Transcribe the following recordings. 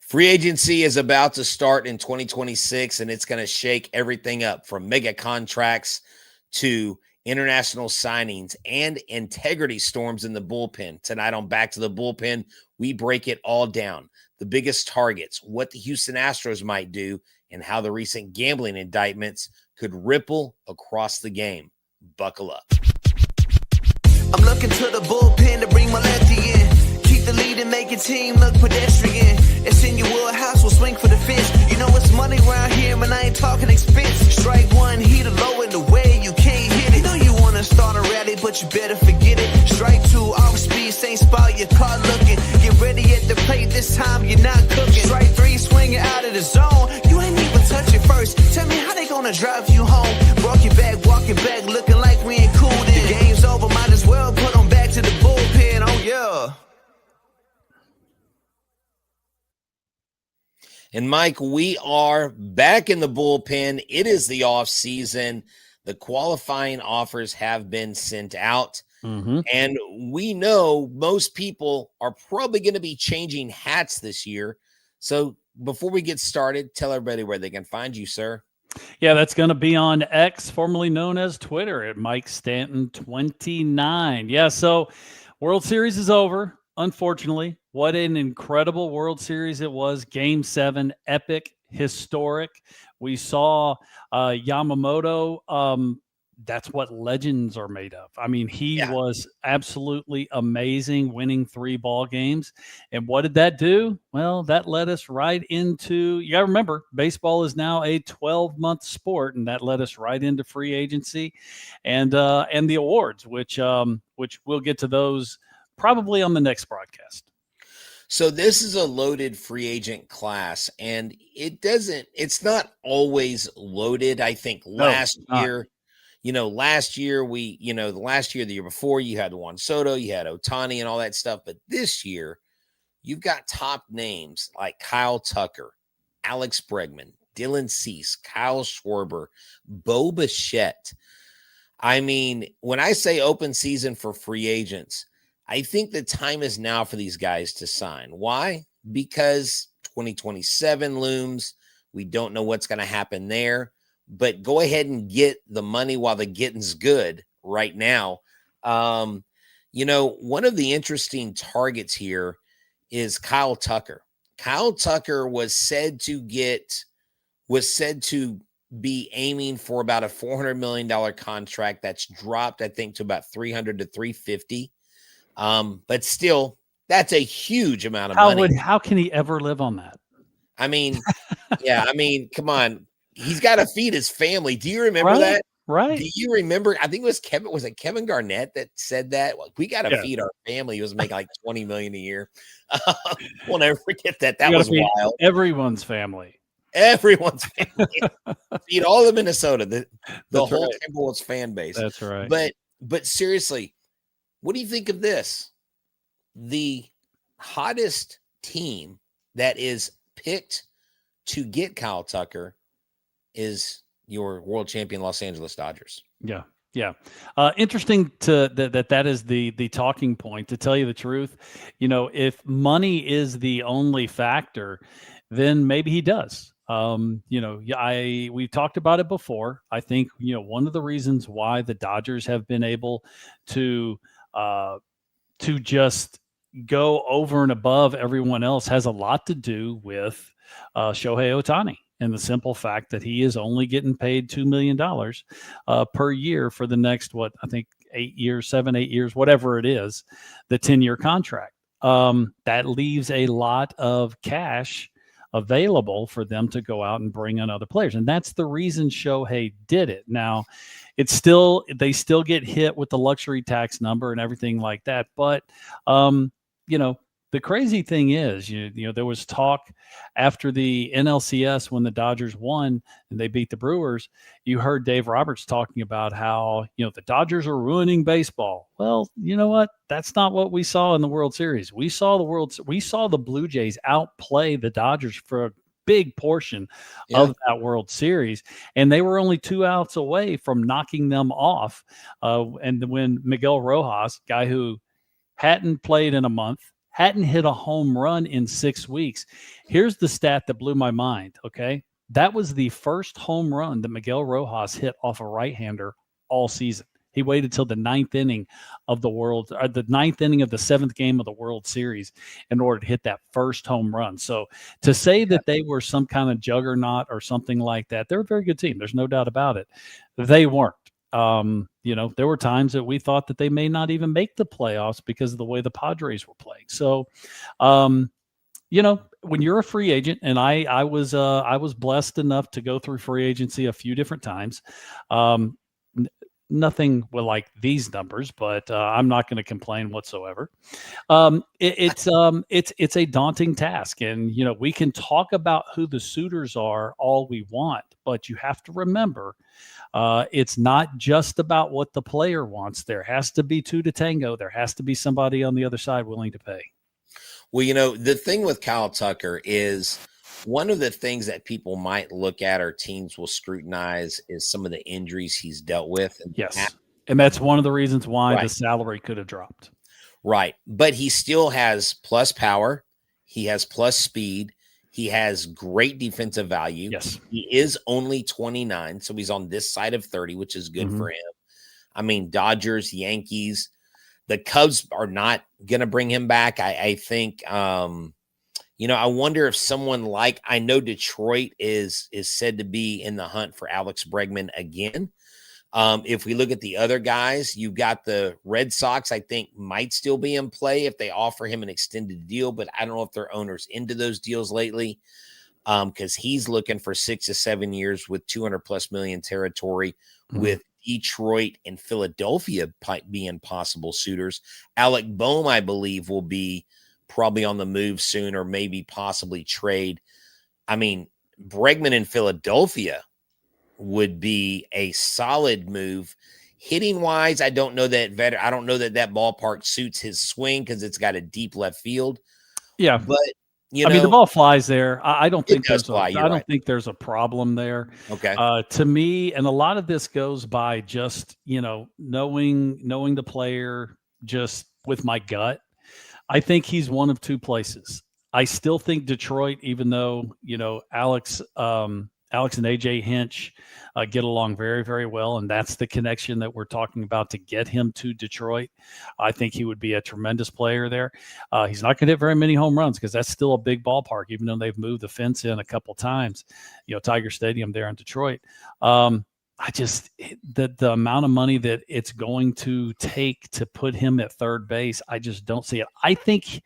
Free agency is about to start in 2026, and it's going to shake everything up from mega contracts to international signings and integrity storms in the bullpen. Tonight on Back to the Bullpen, we break it all down. The biggest targets, what the Houston Astros might do, and how the recent gambling indictments could ripple across the game. Buckle up. I'm looking to the bullpen to bring my lefty in. Keep the lead and make your team look pedestrian. It's in your wheelhouse, we'll swing for the fence. You know it's money around here, man, I ain't talking expense. Strike one, heat low in the way, you can't hit it. You know you want to start a rally, but you better forget it. Strike two, off speed, same spot, your car looking. Get ready at the plate, this time you're not cooking. Strike three, swinging out of the zone. You ain't even touch it first. Tell me how they gonna drive you home. Walk your back, looking like we ain't cool then. The game's over, might as well put them back to the bullpen, oh yeah. And Mike, we are back in the bullpen. It is the off season. The qualifying offers have been sent out. And we know most people are probably going to be changing hats this year. So before we get started, tell everybody where they can find you, sir. Yeah, that's going to be on X, formerly known as Twitter, at Mike Stanton 29. Yeah, so World Series is over, unfortunately. What an incredible World Series it was. Game 7, epic, historic. We saw Yamamoto. That's what legends are made of. I mean, he was absolutely amazing, winning 3 ball games. And what did that do? Well, that led us right into, you got to remember, baseball is now a 12-month sport, and that led us right into free agency and the awards, which we'll get to those probably on the next broadcast. So this is a loaded free agent class, and it's not always loaded. I think last year, the year before, you had Juan Soto, you had Ohtani and all that stuff. But this year, you've got top names like Kyle Tucker, Alex Bregman, Dylan Cease, Kyle Schwarber, Bo Bichette. I mean, when I say open season for free agents, I think the time is now for these guys to sign. Why? Because 2027 looms. We don't know what's going to happen there, but go ahead and get the money while the getting's good right now. One of the interesting targets here is Kyle Tucker. Kyle Tucker was said to be aiming for about a $400 million contract. That's dropped, I think, to about 300 to 350. But still, that's a huge amount of money. How can he ever live on that? I mean, come on. He's got to feed his family. Do you remember that? Right. Do you remember? I think it was Kevin Garnett that said that? Like, we got to feed our family. He was making like $20 million a year. We'll never forget that. That was wild. Everyone's family. Everyone's family. Feed all of Minnesota, the whole Timberwolves fan base. That's right. But seriously, what do you think of this? The hottest team that is picked to get Kyle Tucker is your world champion Los Angeles Dodgers. Yeah. Interesting that is the talking point. To tell you the truth, if money is the only factor, then maybe he does. We've talked about it before. I think, one of the reasons why the Dodgers have been able to just go over and above everyone else has a lot to do with Shohei Ohtani, and the simple fact that he is only getting paid $2 million per year for the next, 8 years, whatever it is, the 10-year contract. That leaves a lot of cash available for them to go out and bring in other players. And that's the reason Shohei did it. Now, they still get hit with the luxury tax number and everything like that. But, the crazy thing is, there was talk after the NLCS when the Dodgers won and they beat the Brewers. You heard Dave Roberts talking about how, the Dodgers are ruining baseball. Well, you know what? That's not what we saw in the World Series. We saw the Blue Jays outplay the Dodgers for a big portion of that World Series, and they were only 2 outs away from knocking them off. And when Miguel Rojas, guy who hadn't played in a month, hadn't hit a home run in 6 weeks. Here's the stat that blew my mind. Okay. That was the first home run that Miguel Rojas hit off a right-hander all season. He waited till the ninth inning of the seventh game of the World Series in order to hit that first home run. So to say that they were some kind of juggernaut or something like that, they're a very good team. There's no doubt about it. They weren't. There were times that we thought that they may not even make the playoffs because of the way the Padres were playing. So, when you're a free agent, and I was blessed enough to go through free agency a few different times. Nothing like these numbers, but I'm not going to complain whatsoever. It's a daunting task, and we can talk about who the suitors are all we want, but you have to remember it's not just about what the player wants. There has to be two to tango. There has to be somebody on the other side willing to pay. Well, the thing with Kyle Tucker is one of the things that people might look at or teams will scrutinize is some of the injuries he's dealt with. Yes. And that's one of the reasons why the salary could have dropped. Right. But he still has plus power. He has plus speed. He has great defensive value. Yes. He is only 29, so he's on this side of 30, which is good for him. I mean, Dodgers, Yankees, the Cubs are not going to bring him back. I think I wonder if someone like, I know Detroit is said to be in the hunt for Alex Bregman again. If we look at the other guys, you've got the Red Sox, I think might still be in play if they offer him an extended deal, but I don't know if their owner's into those deals lately because he's looking for 6 to 7 years with 200 plus million territory with Detroit and Philadelphia being possible suitors. Alec Boehm, I believe, will be probably on the move soon or maybe possibly trade. I mean, Bregman in Philadelphia would be a solid move. Hitting wise, I don't know that that ballpark suits his swing because it's got a deep left field. Yeah. But the ball flies there. I don't think think there's a problem there. Okay. To me, and a lot of this goes by just, knowing the player just with my gut. I think he's one of two places. I still think Detroit, even though, Alex and AJ Hinch get along very, very well. And that's the connection that we're talking about to get him to Detroit. I think he would be a tremendous player there. He's not going to hit very many home runs because that's still a big ballpark, even though they've moved the fence in a couple times, Tiger Stadium there in Detroit. The amount of money that it's going to take to put him at third base, I just don't see it. I think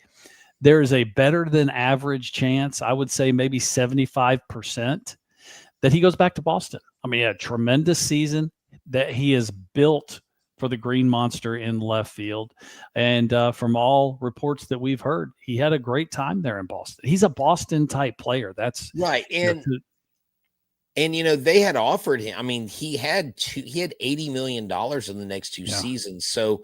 there is a better than average chance, I would say maybe 75%, that he goes back to Boston. I mean, he had a tremendous season that he is built for the Green Monster in left field. And from all reports that we've heard, he had a great time there in Boston. He's a Boston type player. That's right. And they had offered him. I mean, he had $80 million in the next two seasons. So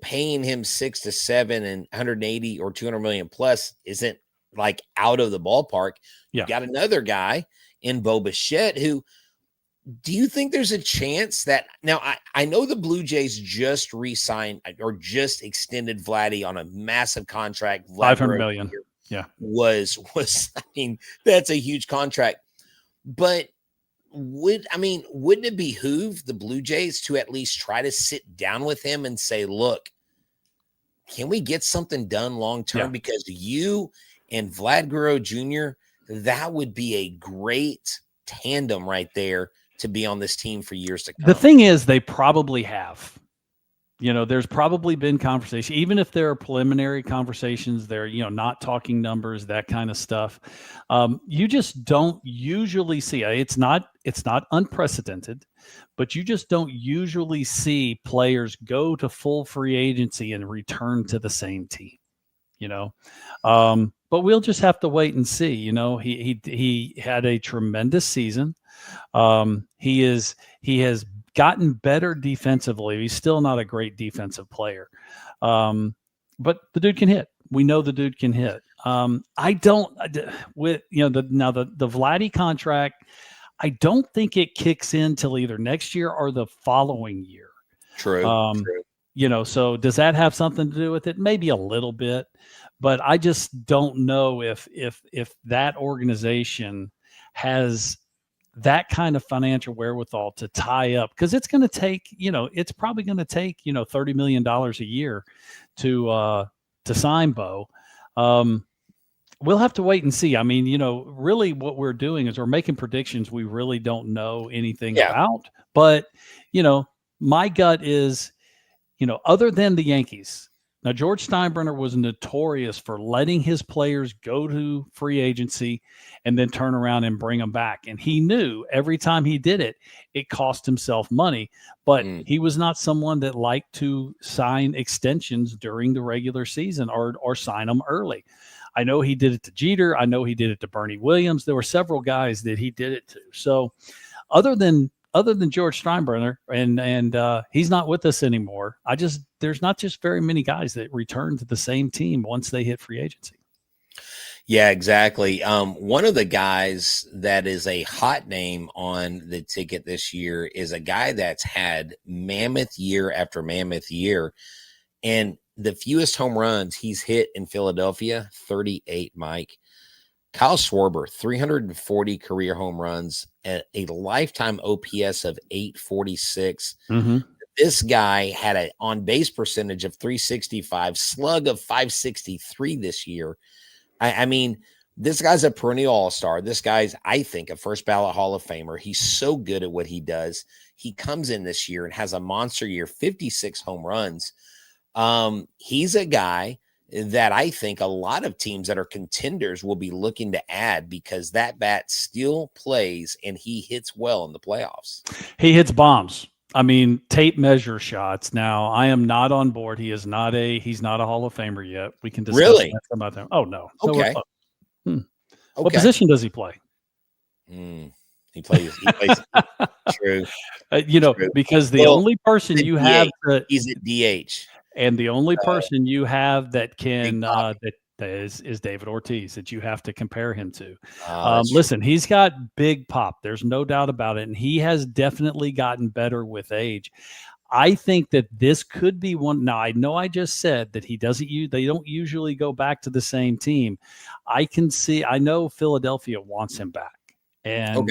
paying him 6 to 7 and 180 or 200 million plus isn't like out of the ballpark. Yeah. You got another guy in Bo Bichette, who, do you think there's a chance that now I know the Blue Jays just re-signed or just extended Vladdy on a massive contract, $500 million. Yeah. Was I mean, that's a huge contract. But wouldn't it behoove the Blue Jays to at least try to sit down with him and say, look, can we get something done long term? Yeah. Because you and Vlad Guerrero Jr., that would be a great tandem right there to be on this team for years to come. The thing is, they probably have. There's probably been conversation, even if there are preliminary conversations, they're, not talking numbers, that kind of stuff. You just don't usually see, it's not unprecedented, but you just don't usually see players go to full free agency and return to the same team, but we'll just have to wait and see. He had a tremendous season. He has gotten better defensively. He's still not a great defensive player. But the dude can hit. We know the dude can hit. I don't with the Vladdy contract, I don't think it kicks in till either next year or the following year. True. So does that have something to do with it? Maybe a little bit, but I just don't know if that organization has that kind of financial wherewithal to tie up, because it's going to take, it's probably going to take, $30 million a year to sign Bo. We'll have to wait and see. I mean, really what we're doing is we're making predictions we really don't know anything about. But, my gut is, other than the Yankees, now George Steinbrenner was notorious for letting his players go to free agency and then turn around and bring them back. And he knew every time he did it, it cost himself money. But he was not someone that liked to sign extensions during the regular season or sign them early. I know he did it to Jeter. I know he did it to Bernie Williams. There were several guys that he did it to. So other than George Steinbrenner, and he's not with us anymore, there's not just very many guys that return to the same team once they hit free agency. Yeah, exactly. One of the guys that is a hot name on the ticket this year is a guy that's had mammoth year after mammoth year, and the fewest home runs he's hit in Philadelphia, 38, Mike. Kyle Schwarber, 340 career home runs, at a lifetime OPS of 846. Mm-hmm. This guy had an on-base percentage of 365, slug of 563 this year. I mean, this guy's a perennial all-star. This guy's, I think, a first-ballot Hall of Famer. He's so good at what he does. He comes in this year and has a monster year, 56 home runs. He's a guy that I think a lot of teams that are contenders will be looking to add, because that bat still plays and he hits well in the playoffs. He hits bombs. I mean, tape measure shots. Now, I am not on board. He's not a Hall of Famer yet. We can discuss really that about them. Oh no. Okay. What position does he play? He plays true. True. Because the only person you DH. have He's at DH. And the only person you have that can that is David Ortiz, that you have to compare him to. Listen, he's got big pop. There's no doubt about it, and he has definitely gotten better with age. I think that this could be one. Now, I know I just said that they don't usually go back to the same team. I know Philadelphia wants him back. And,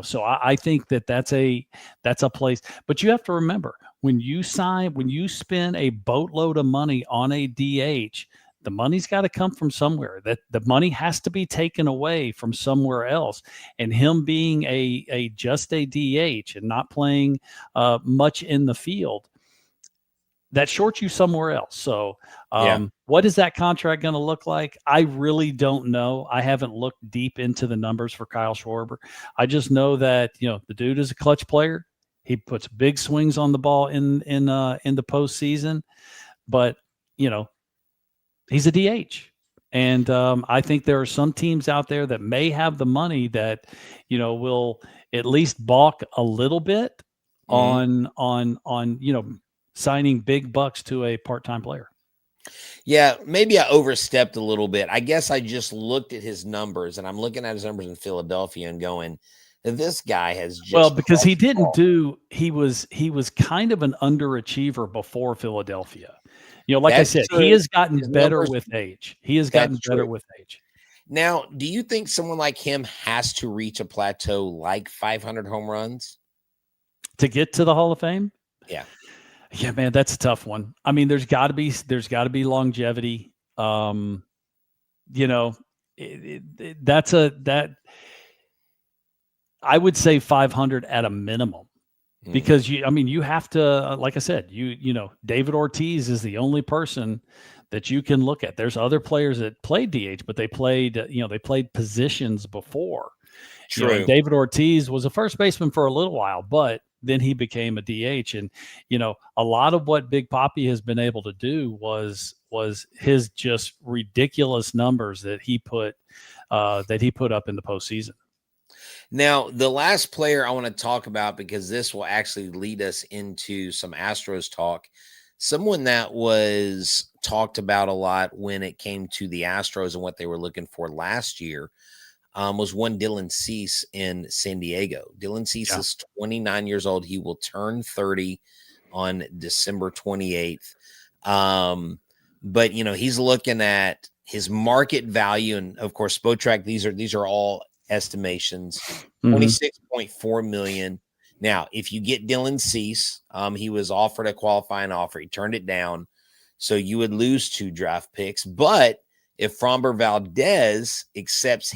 so I think that's a place, but you have to remember, when you spend a boatload of money on a DH, the money's got to come from somewhere. That the money has to be taken away from somewhere else. And him being just a DH and not playing much in the field, that shorts you somewhere else. So what is that contract going to look like? I really don't know. I haven't looked deep into the numbers for Kyle Schwarber. I just know that, the dude is a clutch player. He puts big swings on the ball in the postseason, but he's a DH. And I think there are some teams out there that may have the money that, will at least balk a little bit on signing big bucks to a part-time player. Yeah, maybe I overstepped a little bit. I guess I just looked at his numbers, and I'm looking at his numbers in Philadelphia and going, this guy has just because he was kind of an underachiever before Philadelphia. I said, true. He has gotten better with age. Now, do you think someone like him has to reach a plateau like 500 home runs to get to the Hall of Fame? Yeah, man, that's a tough one. I mean, there's got to be longevity. I would say 500 at a minimum, because you have to, like I said, David Ortiz is the only person that you can look at. There's other players that played DH, but they played positions before. True. David Ortiz was a first baseman for a little while, but then he became a DH. And, a lot of what Big Papi has been able to do was his just ridiculous numbers that he put up in the postseason. Now, the last player I want to talk about, because this will actually lead us into some Astros talk, someone that was talked about a lot when it came to the Astros and what they were looking for last year, was one Dylan Cease in San Diego. Dylan Cease is 29 years old. He will turn 30 on December 28th. But he's looking at his market value, and of course, Spotrac. These are all estimations. $26.4 million. Now, if you get Dylan Cease, he was offered a qualifying offer. He turned it down, so you would lose 2 draft picks. But if Framber Valdez accepts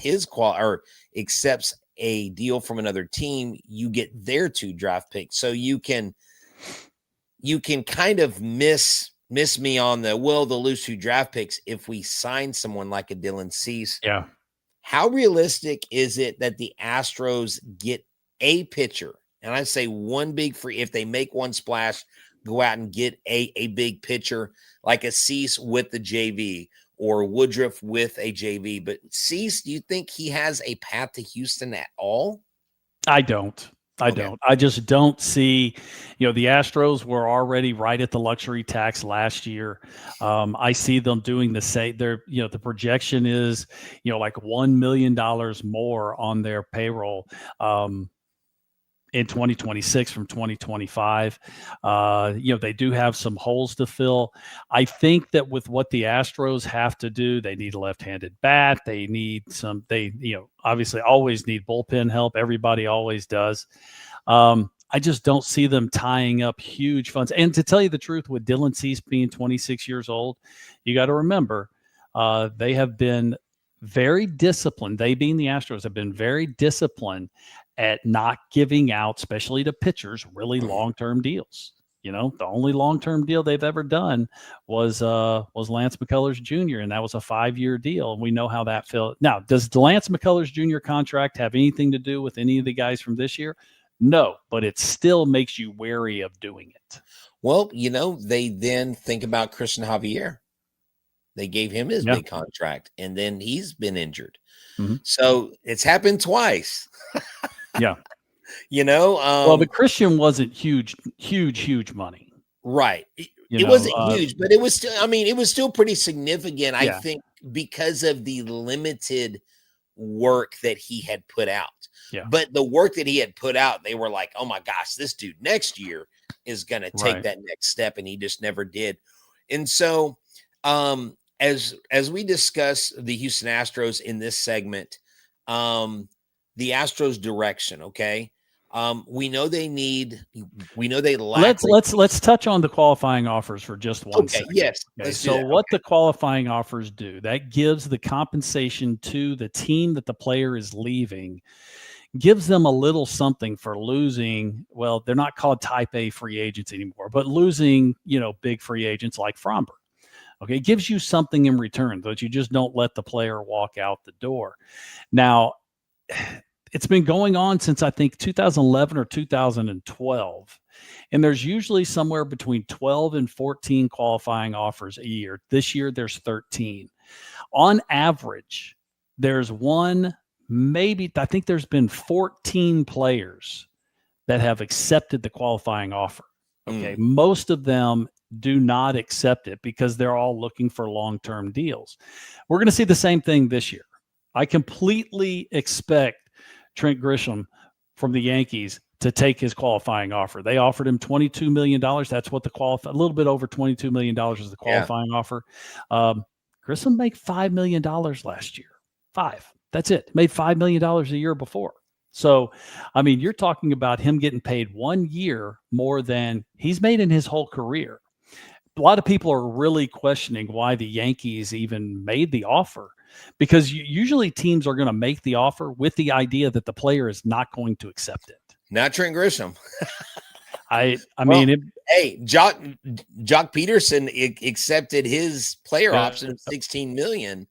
accepts a deal from another team, you get their 2 draft picks. So you can kind of miss me on they'll lose 2 draft picks if we sign someone like a Dylan Cease. Yeah. How realistic is it that the Astros get a pitcher? And I say one big free, if they make one splash, go out and get a big pitcher like a Cease with the JV or Woodruff with a JV. But Cease, do you think he has a path to Houston at all? I don't. I just don't see, the Astros were already right at the luxury tax last year. I see them doing the same. The projection is, like $1 million more on their payroll in 2026 from 2025. They do have some holes to fill. I think that with what the Astros have to do, they need a left-handed bat. They need obviously always need bullpen help. Everybody always does. I just don't see them tying up huge funds. And to tell you the truth, with Dylan Cease being 26 years old, you got to remember, they have been very disciplined. They, being the Astros, have been very disciplined at not giving out, especially to pitchers, really long-term deals. The only long-term deal they've ever done was Lance McCullers Jr., and that was a 5-year deal. And we know how that felt. Now, does the Lance McCullers Jr. contract have anything to do with any of the guys from this year? No, but it still makes you wary of doing it. Well, they then think about Christian Javier. They gave him his big contract, and then he's been injured. Mm-hmm. So it's happened twice. Yeah. Well, but Christian wasn't huge money. Right. It wasn't huge, but it was still, it was still pretty significant, I think, because of the limited work that he had put out. Yeah. But the work that he had put out, they were like, oh my gosh, this dude next year is going to take that next step. And he just never did. And so, as we discuss the Houston Astros in this segment, the Astros direction. Okay. We know they lack. Let's touch on the qualifying offers for just one second. Yes. Okay. So what the qualifying offers do, that gives the compensation to the team that the player is leaving, gives them a little something for losing. Well, they're not called type A free agents anymore, but losing, big free agents like Framber. Okay. It gives you something in return, that you just don't let the player walk out the door. Now, it's been going on since I think 2011 or 2012. And there's usually somewhere between 12 and 14 qualifying offers a year. This year, there's 13. On average, there's I think there's been 14 players that have accepted the qualifying offer. Okay. Most of them do not accept it because they're all looking for long-term deals. We're going to see the same thing this year. I completely expect Trent Grisham from the Yankees to take his qualifying offer. They offered him $22 million. That's what a little bit over $22 million is the qualifying offer. Grisham made $5 million last year. That's it. Made $5 million a year before. So, you're talking about him getting paid 1 year more than he's made in his whole career. A lot of people are really questioning why the Yankees even made the offer, because usually teams are going to make the offer with the idea that the player is not going to accept it. Not Trent Grisham. Jock Peterson accepted his player option of $16 million.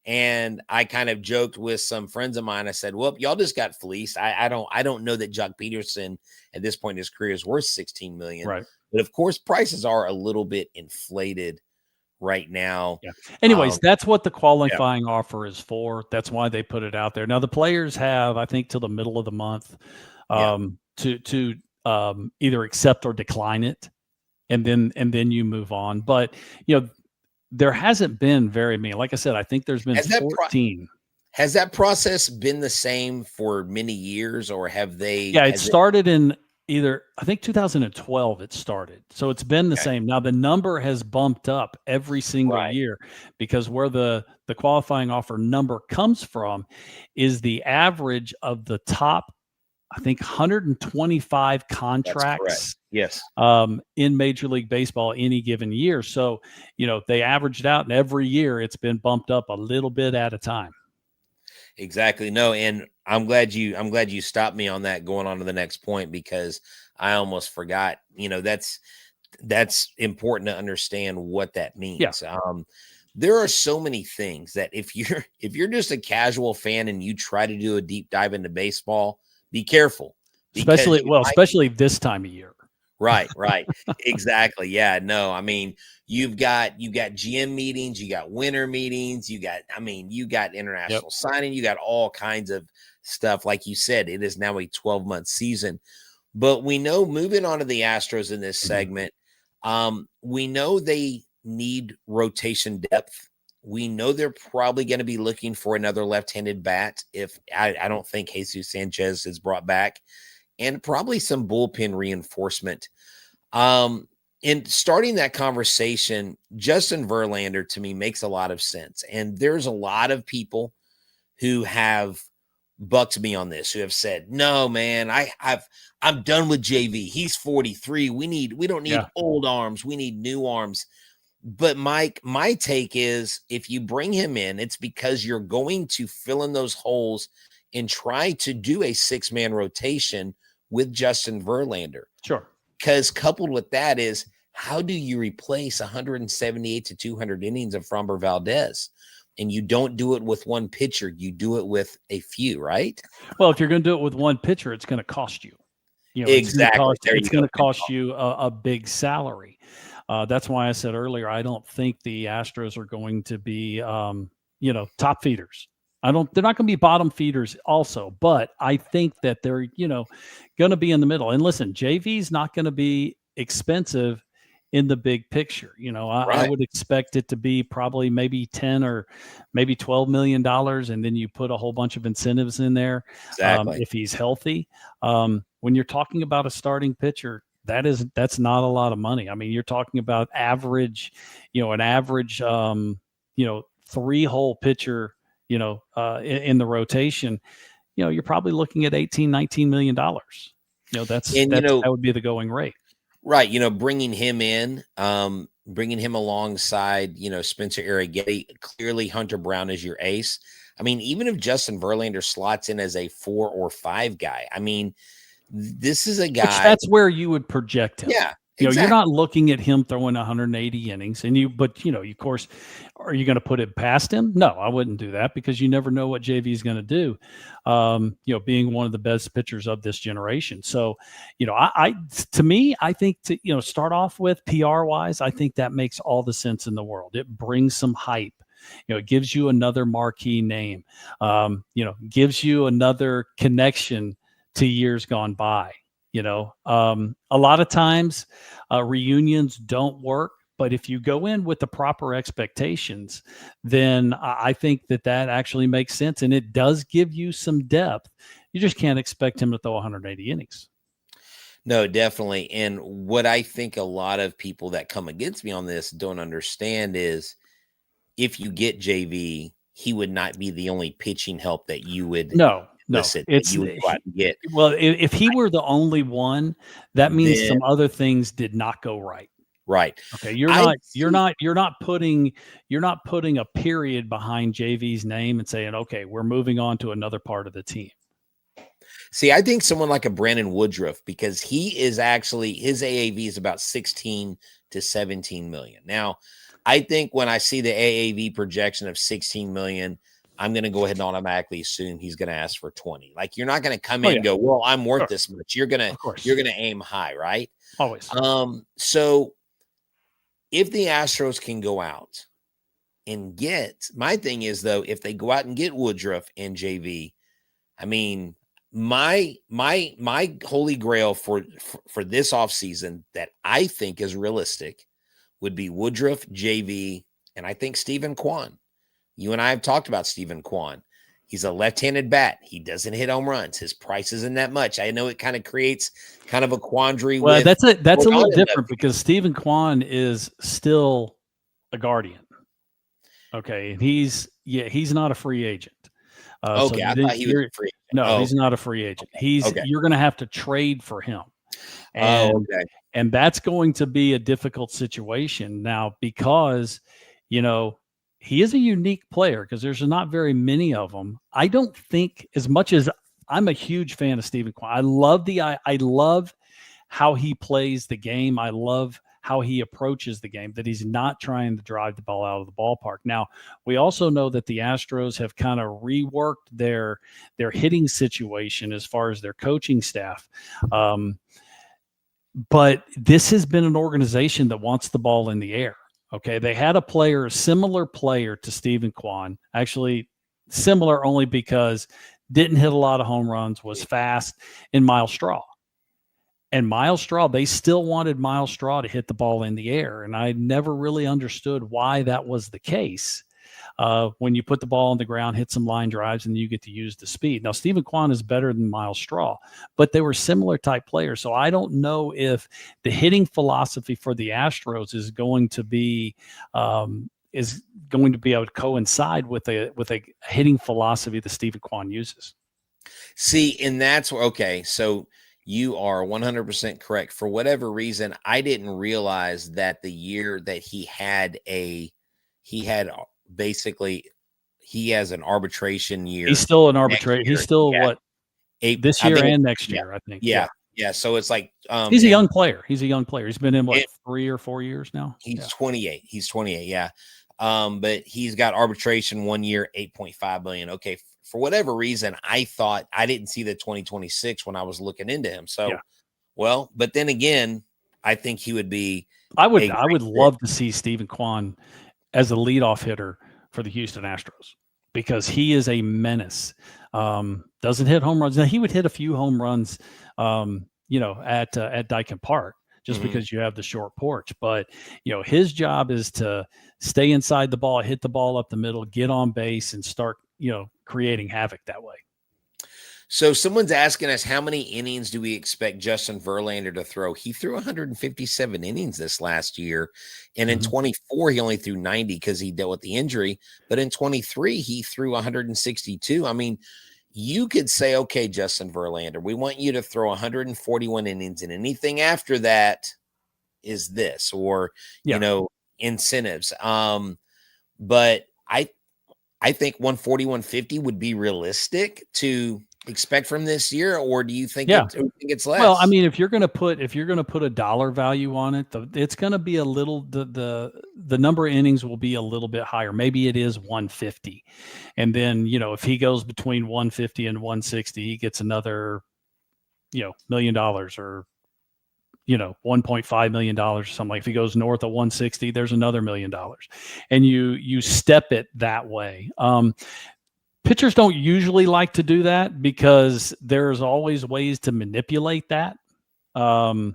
And I kind of joked with some friends of mine. I said, well, y'all just got fleeced. I don't know that Jock Peterson at this point in his career is worth $16 million. Right. But of course, prices are a little bit inflated right now. Yeah. Anyways, that's what the qualifying offer is for. That's why they put it out there. Now the players have, I think, till the middle of the month to either accept or decline it, and then you move on. But there hasn't been very many. Like I said, I think there's been 14. Has that process been the same for many years, or have they? Yeah, it started in I think 2012 it started. So it's been the Okay. same. Now the number has bumped up every single Right. year because where the qualifying offer number comes from is the average of the top, I think, 125 That's correct. contracts Yes. in Major League Baseball any given year. So, they averaged out, and every year it's been bumped up a little bit at a time. Exactly. No, and I'm glad you stopped me on that going on to the next point because I almost forgot. That's important to understand what that Yeah. means. There are so many things that if you're just a casual fan and you try to do a deep dive into baseball, be careful because Especially this time of year. right, right. Exactly. Yeah, no. I mean, you've got GM meetings, you got winter meetings, you got Yep. international signing, you got all kinds of stuff. Like you said, it is now a 12-month season. But we know moving on to the Astros in this segment, we know they need rotation depth. We know they're probably going to be looking for another left-handed bat if I don't think Jesus Sanchez is brought back, and probably some bullpen reinforcement. In starting that conversation, Justin Verlander to me makes a lot of sense. And there's a lot of people who have bucked me on this, who have said, no, man, I'm done with JV. He's 43. We don't need Yeah. old arms. We need new arms. But Mike, my take is if you bring him in, it's because you're going to fill in those holes and try to do a 6-man rotation with Justin Verlander. Sure. Because coupled with that is how do you replace 178 to 200 innings of Framber Valdez? And you don't do it with one pitcher. You do it with a few, right? Well, if you're going to do it with one pitcher, it's going to cost you. Exactly. It's going to cost you a big salary. That's why I said earlier, I don't think the Astros are going to be, top feeders. They're not going to be bottom feeders also, but I think that they're, going to be in the middle. And listen, JV's not going to be expensive in the big picture. I would expect it to be probably maybe 10 or maybe $12 million. And then you put a whole bunch of incentives in there. Exactly. If he's healthy. When you're talking about a starting pitcher, that's not a lot of money. I mean, you're talking about average, an average, 3-hole pitcher, in the rotation, you're probably looking at $18-19 million. That would be the going rate. Right. Bringing him in, bringing him alongside, Spencer Arrighetti, clearly Hunter Brown is your ace. I mean, even if Justin Verlander slots in as a 4 or 5 guy, I mean, this is a guy. Which that's where you would project him. Yeah. Exactly. You're not looking at him throwing 180 innings, but of course, are you going to put it past him? No, I wouldn't do that because you never know what JV is going to do. Being one of the best pitchers of this generation. So, I think to start off with PR wise, I think that makes all the sense in the world. It brings some hype. It gives you another marquee name. Gives you another connection to years gone by. A lot of times reunions don't work, but if you go in with the proper expectations, then I think that actually makes sense. And it does give you some depth. You just can't expect him to throw 180 innings. No, definitely. And what I think a lot of people that come against me on this don't understand is if you get JV, he would not be the only pitching help that you would you would go out and get. Well, if he were the only one, that means some other things did not go right. Right. Okay. You're not putting a period behind JV's name and saying, okay, we're moving on to another part of the team. See, I think someone like a Brandon Woodruff, because he is actually, his AAV is about 16 to 17 million. Now, I think when I see the AAV projection of 16 million, I'm going to go ahead and automatically assume he's going to ask for 20. Like, you're not going to come in and go, well, I'm worth this much. You're going to aim high, right? Always. So if the Astros can go out and get, my thing is though, if they go out and get Woodruff and JV, I mean, my holy grail for this offseason that I think is realistic would be Woodruff, JV, and I think Stephen Kwan. You and I have talked about Stephen Kwan. He's a left-handed bat. He doesn't hit home runs. His price isn't that much. I know it kind of creates kind of a quandary. Well, with that's a little different because Stephen Kwan is still a Guardian. Okay, and he's not a free agent. Okay, I thought he was a free agent. No, he's not a free agent. You're going to have to trade for him, and that's going to be a difficult situation now because, he is a unique player because there's not very many of them. I don't think, as much as I'm a huge fan of Stephen Kwan, I love how he plays the game. I love how he approaches the game, that he's not trying to drive the ball out of the ballpark. Now, we also know that the Astros have kind of reworked their hitting situation as far as their coaching staff. But this has been an organization that wants the ball in the air. Okay, they had a similar player to Stephen Kwan, actually similar only because didn't hit a lot of home runs, was fast, in Miles Straw. And Miles Straw, they still wanted Miles Straw to hit the ball in the air. And I never really understood why that was the case. When you put the ball on the ground, hit some line drives, and you get to use the speed. Now, Stephen Kwan is better than Miles Straw, but they were similar type players. So I don't know if the hitting philosophy for the Astros is going to be able to coincide with a hitting philosophy that Stephen Kwan uses. See, and that's okay. So you are 100% correct. For whatever reason, I didn't realize that the year that he has an arbitration year. He's still an arbitration. He's still this year and next year, year, I think. Yeah. So it's like he's a young player. He's been in 3 or 4 years now. He's 28. He's 28. Yeah. But he's got arbitration 1 year, $8.5 million. Okay. For whatever reason, I didn't see the 2026 when I was looking into him. So, well, but then again, I think he would be. I would love to see Stephen Kwan as a leadoff hitter for the Houston Astros because he is a menace. Doesn't hit home runs. Now, he would hit a few home runs, at Dyken Park just because you have the short porch. But, his job is to stay inside the ball, hit the ball up the middle, get on base, and start, creating havoc that way. So someone's asking us, how many innings do we expect Justin Verlander to throw? He threw 157 innings this last year. And in 24, he only threw 90 because he dealt with the injury. But in 23, he threw 162. I mean, you could say, okay, Justin Verlander, we want you to throw 141 innings, and anything after that is this, or, incentives. But I think 140, 150 would be realistic to expect from this year, or do you think it's less? Well, I mean, if you're going to put a dollar value on it, it's going to be a little, the number of innings will be a little bit higher. Maybe it is 150. And then, if he goes between 150 and 160, he gets another, $1 million or, $1.5 million or something. Like if he goes north of 160, there's another $1 million, and you step it that way. Pitchers don't usually like to do that because there's always ways to manipulate that, the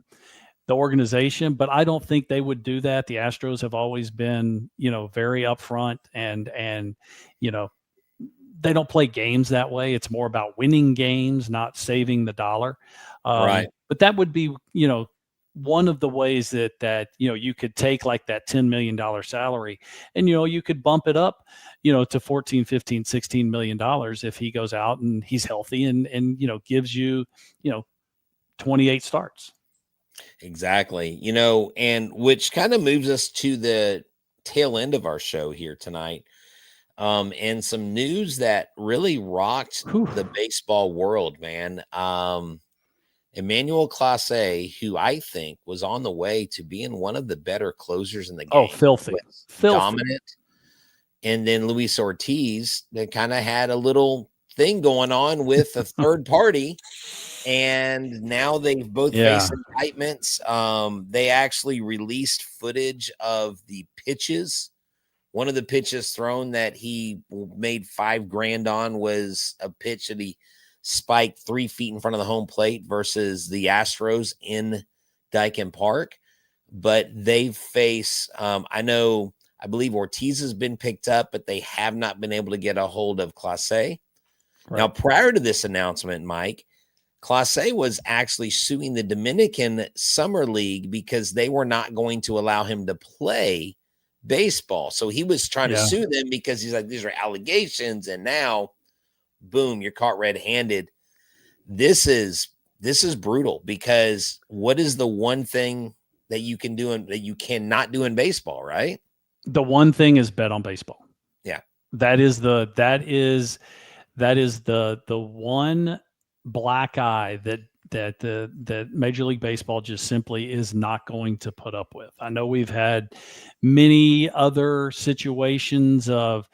organization, but I don't think they would do that. The Astros have always been, very upfront and, they don't play games that way. It's more about winning games, not saving the dollar. Right. But that would be, one of the ways that you could take like that $10 million salary and, you could bump it up, to 14, 15, $16 million if he goes out and he's healthy and gives you, 28 starts. Exactly. And which kind of moves us to the tail end of our show here tonight. And some news that really rocked the baseball world, man. Emmanuel Clase, who I think was on the way to being one of the better closers in the game. Oh, filthy. Dominant. And then Luis Ortiz, that kind of had a little thing going on with a third party. And now they've both faced indictments. They actually released footage of the pitches. One of the pitches thrown that he made $5,000 on was a pitch that he spiked 3 feet in front of the home plate versus the Astros in Dyken Park. But they face, I believe Ortiz has been picked up, but they have not been able to get a hold of Clase. Now, prior to this announcement, Mike, Clase was actually suing the Dominican Summer League because they were not going to allow him to play baseball. So he was trying to sue them because he's like, these are allegations. And now, boom, you're caught red-handed. This is brutal, because what is the one thing that you can do and that you cannot do in baseball, right? The one thing is bet on baseball. Yeah. That is the one black eye that Major League Baseball just simply is not going to put up with. I know we've had many other situations of,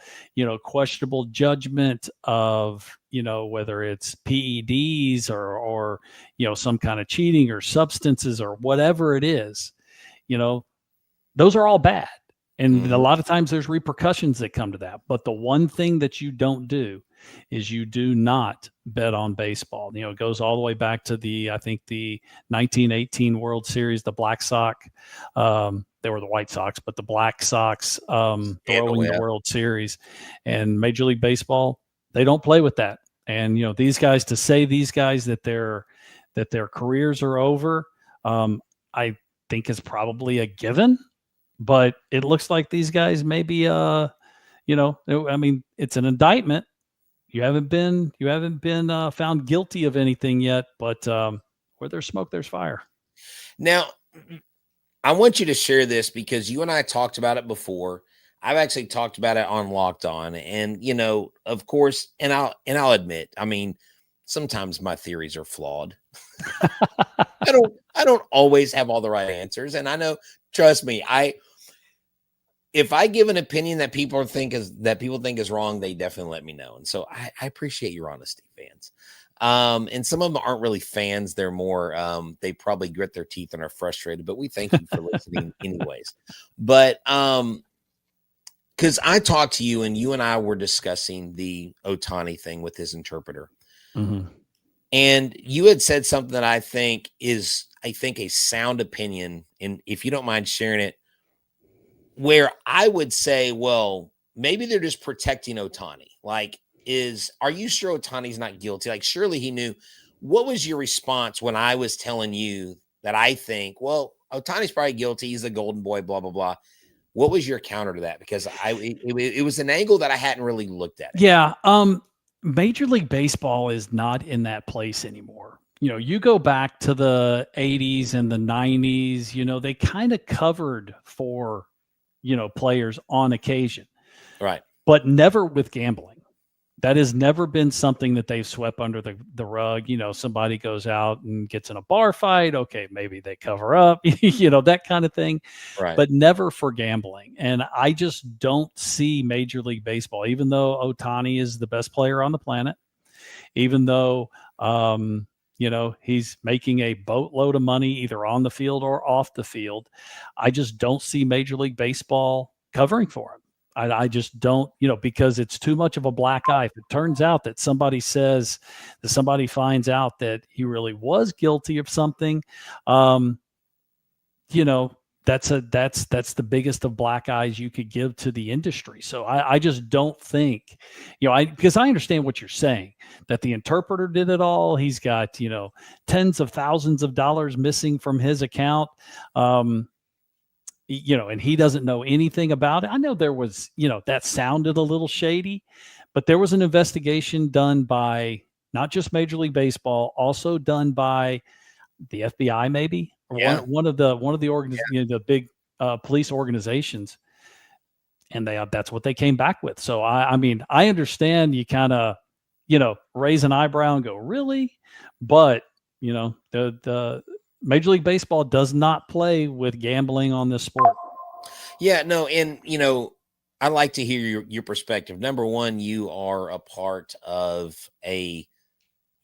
questionable judgment of, whether it's PEDs or some kind of cheating or substances or whatever it is, those are all bad. And a lot of times there's repercussions that come to that. But the one thing that you don't do is you do not bet on baseball. It goes all the way back to the 1918 World Series, the Black Sox. They were the White Sox, but the Black Sox throwing the World Series. And Major League Baseball, they don't play with that. And, these guys, to say these guys that their careers are over, I think is probably a given. But it looks like these guys maybe, it's an indictment. You haven't been found guilty of anything yet, but where there's smoke, there's fire. Now, I want you to share this because you and I talked about it before. I've actually talked about it on Locked On, and of course, and I'll admit, sometimes my theories are flawed. I don't always have all the right answers, and I know. Trust me, if I give an opinion that people think is wrong, they definitely let me know. And so I appreciate your honesty, fans. And some of them aren't really fans. They're more, they probably grit their teeth and are frustrated, but we thank you for listening anyways. But, cause I talked to you and you and I were discussing the Ohtani thing with his interpreter. Mm-hmm. And you had said something that I think is a sound opinion. And if you don't mind sharing it, where I would say, well, maybe they're just protecting Ohtani. Are you sure Ohtani's not guilty? Surely he knew. What was your response when I was telling you that I think, well, Ohtani's probably guilty. He's a golden boy, blah, blah, blah. What was your counter to that? Because it was an angle that I hadn't really looked at. Yeah. Major League Baseball is not in that place anymore. You go back to the 80s and the 90s, they kind of covered for players on occasion, right? But never with gambling. That has never been something that they've swept under the rug. Somebody goes out and gets in a bar fight. Okay, maybe they cover up, that kind of thing, right? But never for gambling. And I just don't see Major League Baseball, even though Ohtani is the best player on the planet, even though, he's making a boatload of money either on the field or off the field. I just don't see Major League Baseball covering for him. I just don't, because it's too much of a black eye. If it turns out that somebody finds out that he really was guilty of something, that's the biggest of black eyes you could give to the industry. So I just don't think, because I understand what you're saying, that the interpreter did it all. He's got, tens of thousands of dollars missing from his account. And he doesn't know anything about it. I know there was, that sounded a little shady, but there was an investigation done by not just Major League Baseball, also done by the FBI, maybe. Or one of the the big police organizations, and that's what they came back with. So I understand you kind of raise an eyebrow and go, really, but the Major League Baseball does not play with gambling on this sport. Yeah, no, and I like to hear your perspective. Number one, you are a part of a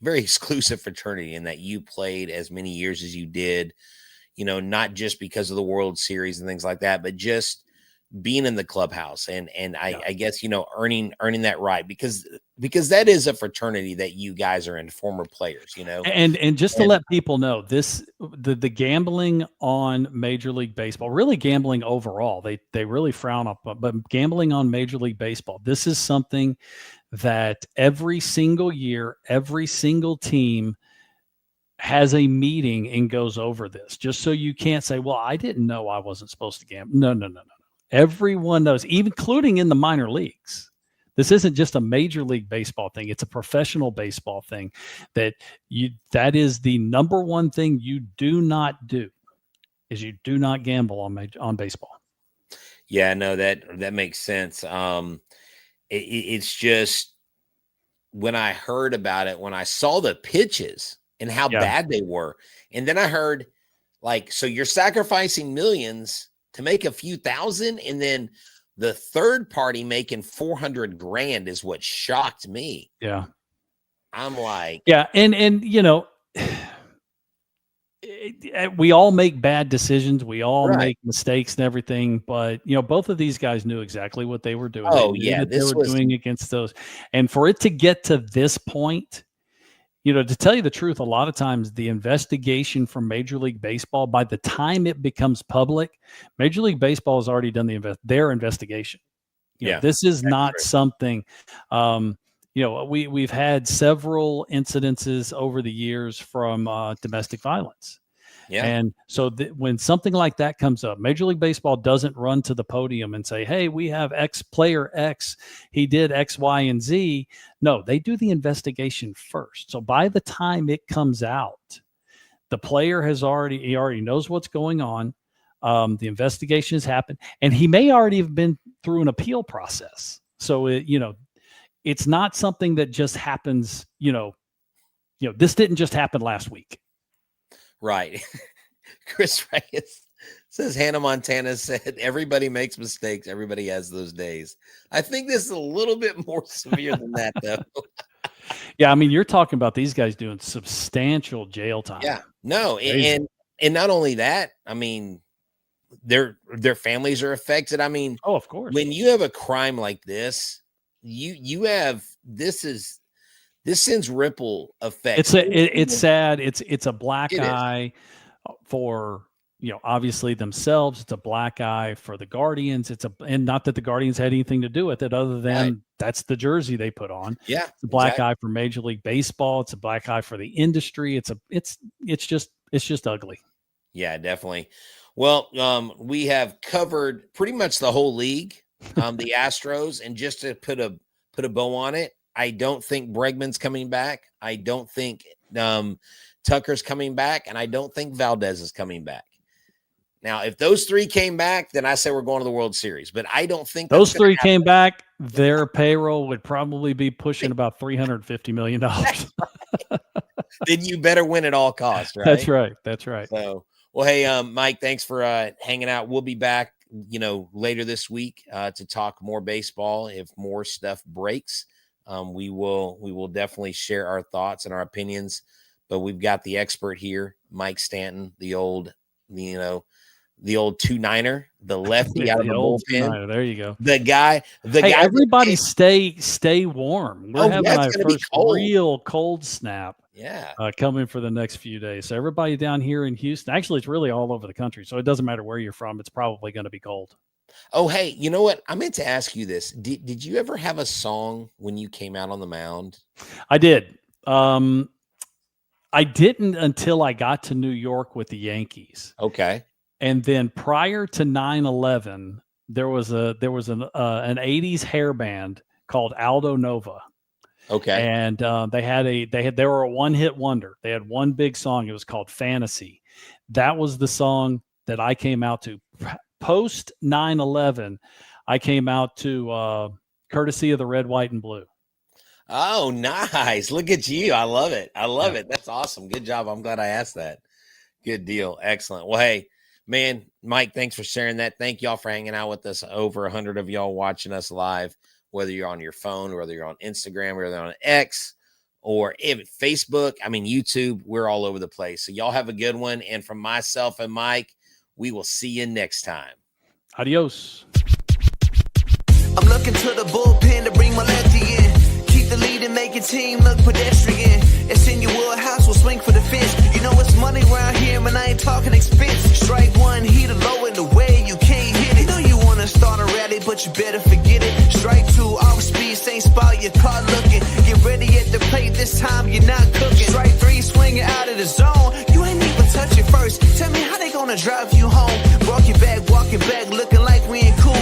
very exclusive fraternity in that you played as many years as you did, not just because of the World Series and things like that, but just being in the clubhouse and I guess, earning that right because that is a fraternity that you guys are in, former players, and just to let people know the gambling on Major League Baseball, really gambling overall, they really frown up, but gambling on Major League Baseball, this is something that every single year, every single team has a meeting and goes over this, just so you can't say, well, I didn't know I wasn't supposed to gamble. No. Everyone knows, even including in the minor leagues. This isn't just a Major League Baseball thing. It's a professional baseball thing that is the number one thing you do not do is you do not gamble on baseball. Yeah, no, that makes sense. It's just when I heard about it, when I saw the pitches and how bad they were, and then I heard like, so you're sacrificing millions to make a few thousand, and then the third party making $400,000 is what shocked me. Yeah. I'm like, yeah. And, we all make bad decisions. We all make mistakes and everything, but both of these guys knew exactly what they were doing. They were doing against those. And for it to get to this point, to tell you the truth, a lot of times the investigation from Major League Baseball, by the time it becomes public, Major League Baseball has already done their investigation. This is not something, we've had several incidences over the years from domestic violence. Yeah. And so when something like that comes up, Major League Baseball doesn't run to the podium and say, hey, we have X player X. He did X, Y, and Z. No, they do the investigation first. So by the time it comes out, the player already knows what's going on. The investigation has happened, and he may already have been through an appeal process. So, it's not something that just happens, this didn't just happen last week. Right. Chris Reyes says Hannah Montana said, everybody makes mistakes. Everybody has those days. I think this is a little bit more severe than that, though. Yeah. I mean, you're talking about these guys doing substantial jail time. Yeah. No. And not only that, I mean, their families are affected. I mean, of course, when you have a crime like this, this sends ripple effects. It's sad. It's a black eye for, obviously themselves. It's a black eye for the Guardians. And not that the Guardians had anything to do with it other than that's the jersey they put on. Yeah. It's a black eye for Major League Baseball. It's a black eye for the industry. It's just ugly. Yeah, definitely. Well, we have covered pretty much the whole league, the Astros, and just to put a bow on it, I don't think Bregman's coming back. I don't think Tucker's coming back, and I don't think Valdez is coming back. Now, if those three came back, then I say we're going to the World Series. But I don't think those three came back. Their payroll would probably be pushing about $350 million. Then you better win at all costs, right? That's right. So, well, hey, Mike, thanks for hanging out. We'll be back, later this week to talk more baseball. If more stuff breaks, we will definitely share our thoughts and our opinions. But we've got the expert here, Mike Stanton, the old 2-9er, the lefty out of the bullpen. There you go. The guy. Everybody stay warm. We're having our first real cold snap. Yeah. Coming for the next few days. So everybody down here in Houston, actually, it's really all over the country. So it doesn't matter where you're from. It's probably going to be cold. Oh, hey, you know what? I meant to ask you this. Did you ever have a song when you came out on the mound? I did. I didn't until I got to New York with the Yankees. Okay. And then prior to 9/11, there was an 80s hair band called Aldo Nova. Okay. And they were a one-hit wonder. They had one big song. It was called Fantasy. That was the song that I came out to. Post 9/11, I came out to courtesy of the Red, White, and Blue. Oh, nice. Look at you. I love it. It. That's awesome. Good job. I'm glad I asked that. Good deal. Excellent. Well, hey, man, Mike, thanks for sharing that. Thank y'all for hanging out with us. Over 100 of y'all watching us live, whether you're on your phone, whether you're on Instagram, whether you're on X, or Facebook, YouTube, we're all over the place. So y'all have a good one. And from myself and Mike, we will see you next time. Adios. I'm looking to the bullpen to bring my lefty in. Keep the lead and make your team look pedestrian. It's in your wheelhouse, we'll swing for the fence. You know it's money around here, man, I ain't talking expense. Strike one, heat a low in the way you can't hit it. You know you want to start a rally, but you better forget it. Strike two, off speed, stay same spot, your car looking. Get ready at the plate, this time you're not cooking. Strike three, swinging out of the zone. You ain't even touch it first. Tell me how they gonna drive you home. Walking back, looking like we ain't cool.